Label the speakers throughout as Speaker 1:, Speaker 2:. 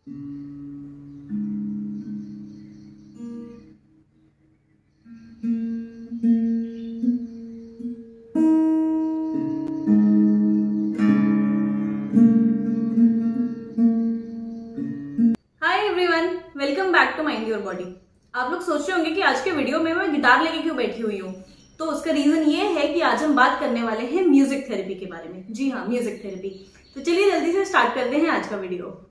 Speaker 1: Hi everyone, welcome back to Mind Your Body. आप लोग सोच रहे होंगे कि आज के वीडियो में मैं गिटार लेके क्यों बैठी हुई हूँ। तो उसका रीजन ये है कि आज हम बात करने वाले हैं म्यूजिक थेरेपी के बारे में। जी हाँ, म्यूजिक थेरेपी। तो चलिए जल्दी से स्टार्ट करते हैं आज का वीडियो।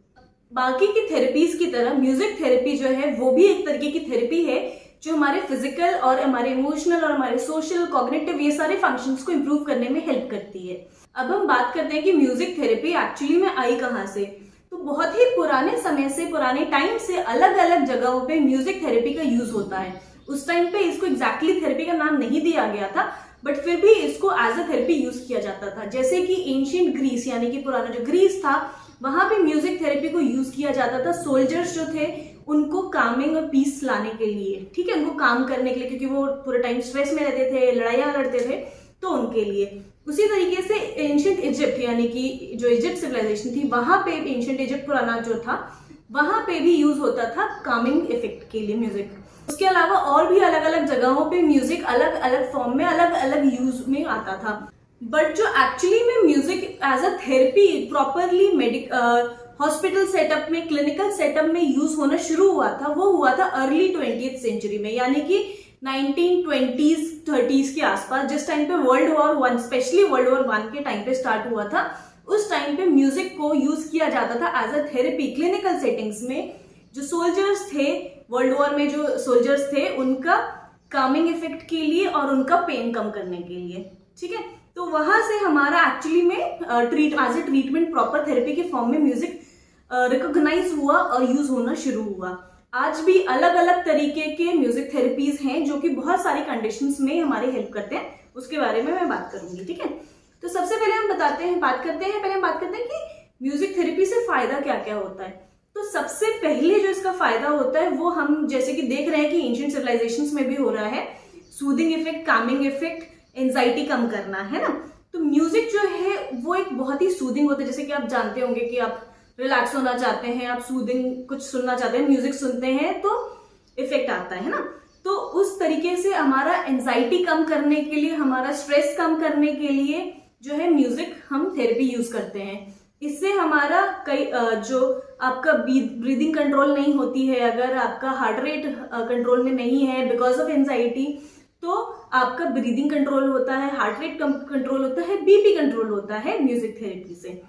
Speaker 1: बाकी की थेरेपीज की तरह म्यूजिक थेरेपी जो है वो भी एक तरीके की थेरेपी है जो हमारे फिजिकल और हमारे इमोशनल और हमारे सोशल, कॉग्निटिव, ये सारे फंक्शंस को इम्प्रूव करने में हेल्प करती है। अब हम बात करते हैं कि म्यूजिक थेरेपी एक्चुअली में आई कहाँ से। तो बहुत ही पुराने समय से, पुराने टाइम से अलग अलग जगहों पे म्यूजिक थेरेपी का यूज होता है। उस टाइम पे इसको एग्जैक्टली थेरेपी का नाम नहीं दिया गया था, बट फिर भी इसको एज अ थेरेपी यूज किया जाता था। जैसे कि एंशिएंट ग्रीस, यानी कि पुराना जो ग्रीस था, वहां पे म्यूजिक थेरेपी को यूज किया जाता था। सोल्जर्स जो थे उनको कामिंग और पीस लाने के लिए, ठीक है, उनको काम करने के लिए, क्योंकि वो पूरे टाइम स्ट्रेस में रहते थे, लड़ाइयां लड़ते थे, तो उनके लिए। उसी तरीके से एंशिएंट इजिप्ट, यानी कि जो इजिप्ट सिविलाइजेशन थी, वहां पे एंशिएंट इजिप्ट पुराना जो था, वहां पे भी यूज होता था कामिंग इफेक्ट के लिए म्यूजिक। उसके अलावा और भी अलग अलग जगहों पे म्यूजिक अलग अलग फॉर्म में, अलग अलग यूज में आता था। बट जो एक्चुअली में music as a therapy properly hospital setup में, क्लिनिकल सेटअप में यूज होना शुरू हुआ था, वो हुआ था अर्ली 20th सेंचुरी में, यानी कि 1920s 30s के आसपास, जिस टाइम पे world war one, specially world war one के टाइम पे स्टार्ट हुआ था। उस टाइम पे म्यूजिक को यूज किया जाता था as a therapy clinical settings में। जो सोल्जर्स थे, वर्ल्ड वॉर में जो सोल्जर्स थे, उनका कामिंग इफेक्ट के लिए और उनका पेन कम करने के लिए, ठीक है। तो वहां से हमारा एक्चुअली में as a treatment, proper therapy के फॉर्म में म्यूजिक रिकॉग्नाइज हुआ और यूज होना शुरू हुआ। आज भी अलग अलग तरीके के म्यूजिक थेरेपीज हैं जो कि बहुत सारी कंडीशंस में हमारी हेल्प करते हैं। उसके बारे में मैं बात करूंगी, ठीक है। तो सबसे पहले हम बात करते हैं कि म्यूजिक थेरेपी से फायदा क्या क्या होता है। तो सबसे पहले जो इसका फायदा होता है वो हम जैसे कि देख रहे हैं कि एंशिएंट सिविलाइजेशंस में भी हो रहा है, soothing effect, calming effect, anxiety कम करना, है ना। तो म्यूजिक जो है वो एक बहुत ही सूदिंग होता है। जैसे कि आप जानते होंगे कि आप रिलैक्स होना चाहते हैं, आप सूदिंग कुछ सुनना चाहते हैं, म्यूजिक सुनते हैं तो इफेक्ट आता है ना। तो उस तरीके से हमारा एंजाइटी कम करने के लिए, हमारा स्ट्रेस कम करने के लिए जो है म्यूजिक हम थेरेपी यूज करते हैं। इससे हमारा जो आपका ब्रीदिंग कंट्रोल नहीं होती है, अगर आपका हार्ट रेट कंट्रोल में नहीं है बिकॉज ऑफ एंजाइटी, तो आपका ब्रीदिंग कंट्रोल होता है, हार्ट रेट कंट्रोल होता है, बीपी कंट्रोल होता है म्यूजिक थेरेपी से।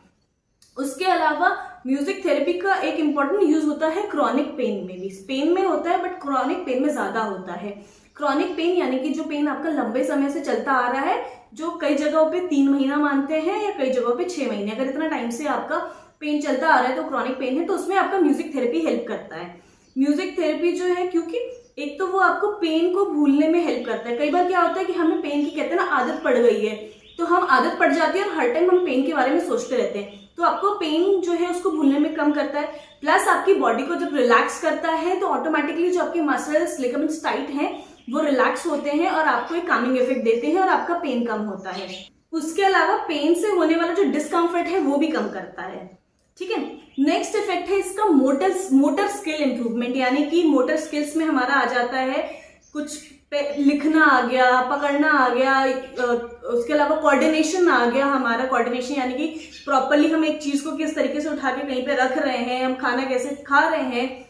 Speaker 1: उसके अलावा म्यूजिक थेरेपी का एक इंपॉर्टेंट यूज होता है क्रॉनिक पेन में भी। पेन में होता है बट क्रॉनिक पेन में ज्यादा होता है। क्रॉनिक पेन यानी कि जो पेन आपका लंबे समय से चलता आ रहा है, जो कई जगहों पे 3 महीना मानते हैं या कई जगहों पे 6 महीने, अगर इतना टाइम से आपका पेन चलता आ रहा है तो क्रॉनिक पेन है, तो उसमें आपका म्यूजिक थेरेपी हेल्प करता है। म्यूजिक थेरेपी जो है, क्योंकि एक तो वो आपको पेन को भूलने में हेल्प करता है। कई बार क्या होता है कि हमें पेन की, कहते हैं ना, आदत पड़ गई है, तो हम आदत पड़ जाती है और हर टाइम हम पेन के बारे में सोचते रहते हैं। तो आपको पेन जो है उसको भूलने में कम करता है। प्लस आपकी बॉडी को जब रिलैक्स करता है तो ऑटोमेटिकली जो आपके मसल्स, लिगामेंट्स टाइट हैं वो रिलैक्स होते हैं और आपको एक कामिंग इफेक्ट देते हैं और आपका पेन कम होता है। उसके अलावा पेन से होने वाला जो डिस्कम्फर्ट है वो भी कम करता है, ठीक है। नेक्स्ट इफेक्ट है इसका मोटर स्किल इंप्रूवमेंट, यानी कि मोटर स्किल्स में हमारा आ जाता है कुछ लिखना आ गया, पकड़ना आ गया, उसके अलावा कोऑर्डिनेशन आ गया। हमारा कोऑर्डिनेशन यानी कि प्रॉपरली हम एक चीज को किस तरीके से उठा के कहीं पे रख रहे हैं, हम खाना कैसे खा रहे हैं।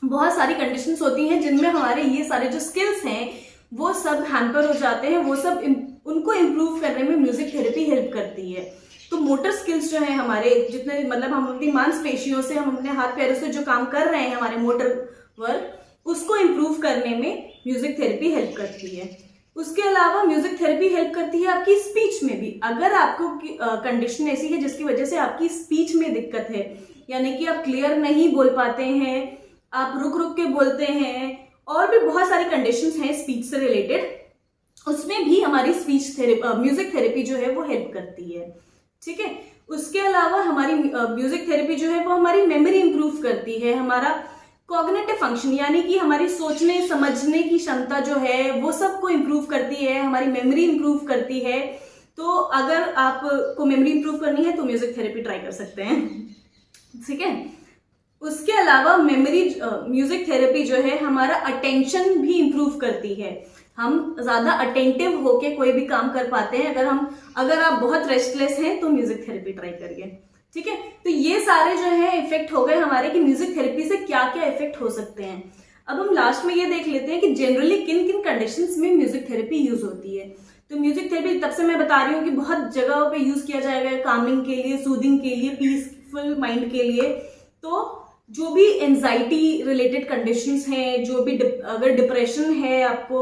Speaker 1: बहुत सारी कंडीशंस होती हैं जिनमें हमारे ये सारे जो स्किल्स हैं वो सब हैम्पर हो जाते हैं। वो सब उनको इम्प्रूव करने में म्यूजिक थेरेपी हेल्प करती है। तो मोटर स्किल्स जो है हमारे, जितने मतलब हम अपनी मांसपेशियों से, हम अपने हाथ पैरों से जो काम कर रहे हैं, हमारे मोटर वर्क, उसको इम्प्रूव करने में म्यूजिक थेरेपी हेल्प करती है। उसके अलावा म्यूजिक थेरेपी हेल्प करती है आपकी स्पीच में भी। अगर आपको कंडीशन ऐसी है जिसकी वजह से आपकी स्पीच में दिक्कत है, यानी कि आप क्लियर नहीं बोल पाते हैं, आप रुक रुक के बोलते हैं, और भी बहुत सारी कंडीशंस हैं स्पीच से रिलेटेड, उसमें भी हमारी स्पीच थेरेपी, म्यूजिक थेरेपी जो है वो हेल्प करती है, ठीक है। उसके अलावा हमारी म्यूजिक थेरेपी जो है वो हमारी मेमोरी इंप्रूव करती है, हमारा कॉग्निटिव फंक्शन, यानी कि हमारी सोचने समझने की क्षमता जो है वो सबको इंप्रूव करती है, हमारी मेमोरी इंप्रूव करती है। तो अगर आपको मेमोरी इंप्रूव करनी है तो म्यूजिक थेरेपी ट्राई कर सकते हैं, ठीक है। उसके अलावा मेमोरी म्यूजिक थेरेपी जो है हमारा अटेंशन भी इंप्रूव करती है। हम ज्यादा अटेंटिव होके कोई भी काम कर पाते हैं। अगर आप बहुत रेस्टलेस हैं तो म्यूजिक थेरेपी ट्राई करिए, ठीक है। तो ये सारे जो है इफेक्ट हो गए हमारे कि म्यूजिक थेरेपी से क्या क्या इफेक्ट हो सकते हैं। अब हम लास्ट में ये देख लेते हैं कि जनरली किन किन कंडीशंस में म्यूजिक थेरेपी यूज होती है। तो म्यूजिक थेरेपी तब से मैं बता रही हूँ कि बहुत जगहों पे यूज किया जाएगा, कामिंग के लिए, सूदिंग के लिए, पीसफुल माइंड के लिए। तो जो भी एंजाइटी रिलेटेड कंडीशंस हैं, जो भी अगर डिप्रेशन है आपको,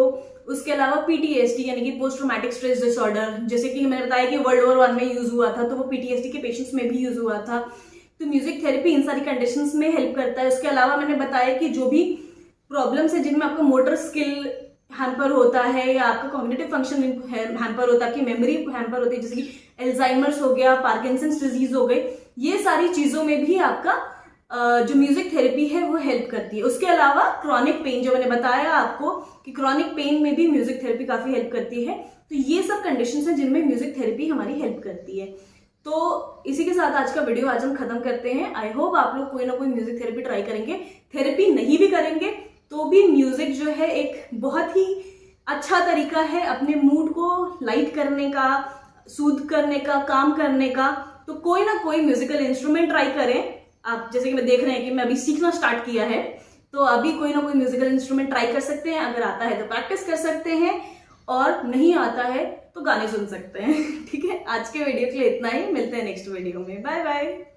Speaker 1: उसके अलावा पीटीएसडी यानी कि पोस्ट ट्रॉमेटिक स्ट्रेस डिसऑर्डर, जैसे कि मैंने बताया कि वर्ल्ड वॉर 1 में यूज हुआ था, तो वो पीटीएसडी के पेशेंट्स में भी यूज हुआ था। तो म्यूजिक थेरेपी इन सारी कंडीशंस में हेल्प करता है। उसके अलावा मैंने बताया कि जो भी प्रॉब्लम्स है जिनमें आपका मोटर स्किल हैम्पर होता है या आपका कॉग्निटिव फंक्शन हैम्पर होता है, आपकी मेमोरी हैम्पर होती है, जैसे कि एल्जाइमर्स हो गया, पार्किंसंस डिजीज हो गई, ये सारी चीजों में भी आपका जो म्यूजिक थेरेपी है वो हेल्प करती है। उसके अलावा क्रॉनिक पेन, जो मैंने बताया आपको कि क्रॉनिक पेन में भी म्यूजिक थेरेपी काफी हेल्प करती है। तो ये सब कंडीशंस हैं जिनमें म्यूजिक थेरेपी हमारी हेल्प करती है। तो इसी के साथ आज का वीडियो आज हम खत्म करते हैं। आई होप आप लोग कोई ना कोई म्यूजिक थेरेपी ट्राई करेंगे। थेरेपी नहीं भी करेंगे तो भी म्यूजिक जो है एक बहुत ही अच्छा तरीका है अपने मूड को लाइट करने का, सूद करने का, काम करने का। तो कोई ना कोई म्यूजिकल इंस्ट्रूमेंट ट्राई करें आप। जैसे कि मैं देख रहे हैं कि मैं अभी सीखना स्टार्ट किया है, तो अभी कोई ना कोई म्यूजिकल इंस्ट्रूमेंट ट्राई कर सकते हैं। अगर आता है तो प्रैक्टिस कर सकते हैं, और नहीं आता है तो गाने सुन सकते हैं। ठीक है, आज के वीडियो के लिए इतना ही। मिलते हैं नेक्स्ट वीडियो में। Bye bye.